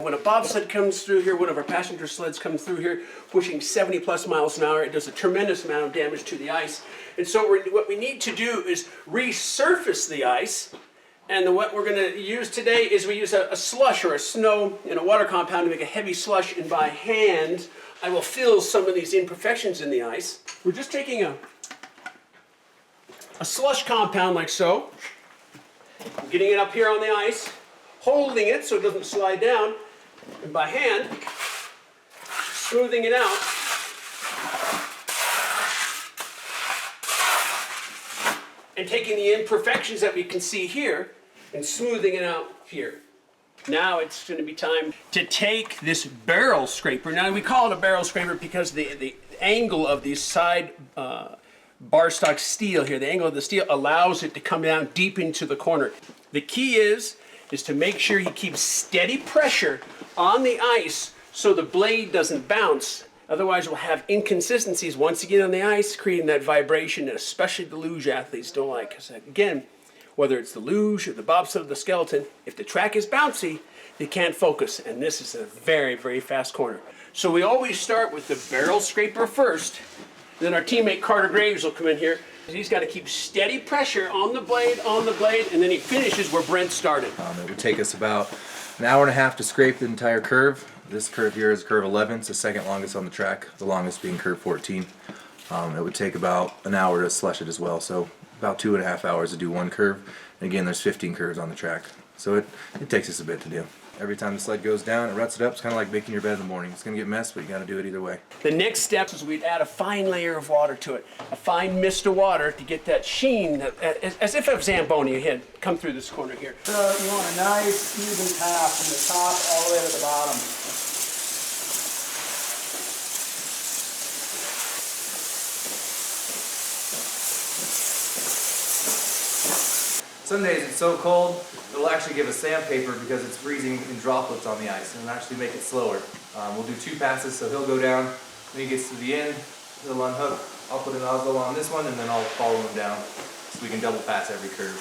When a bobsled comes through here, one of our passenger sleds comes through here, pushing 70 plus miles an hour, it does a tremendous amount of damage to the ice. And so what we need to do is resurface the ice. And what we're going to use today is we use a slush or a snow in a water compound to make a heavy slush, and by hand I will fill some of these imperfections in the ice. We're just taking a slush compound like so, getting it up here on the ice, holding it so it doesn't slide down, and by hand smoothing it out. And taking the imperfections that we can see here and smoothing it out here. Now it's going to be time to take this barrel scraper. Now we call it a barrel scraper because the angle of the side bar stock steel here, the angle of the steel allows it to come down deep into the corner. The key is to make sure you keep steady pressure on the ice so the blade doesn't bounce. Otherwise we'll have inconsistencies once you get on the ice, creating that vibration, and especially the luge athletes don't like. Because again, whether it's the luge or the bobsled or the skeleton, if the track is bouncy, they can't focus. And this is a very, very fast corner. So we always start with the barrel scraper first. Then our teammate Carter Graves will come in here. He's got to keep steady pressure on the blade, and then he finishes where Brent started. It would take us about an hour and a half to scrape the entire curve. This curve here is curve 11. It's the second longest on the track, the longest being curve 14. It would take about an hour to slush it as well, so about 2.5 hours to do one curve. And again, there's 15 curves on the track, so it takes us a bit to do. Every time the sled goes down, it ruts it up. It's kind of like making your bed in the morning. It's going to get messed, but you got to do it either way. The next step is we'd add a fine layer of water to it, a fine mist of water to get that sheen, as if a Zamboni had come through this corner here. You want a nice even path from the top all the way to the bottom. Some days it's so cold, it'll actually give us sandpaper because it's freezing in droplets on the ice, and it'll actually make it slower. We'll do 2 passes, so he'll go down. When he gets to the end, he'll unhook. I'll put a nozzle on this one, and then I'll follow him down so we can double pass every curve.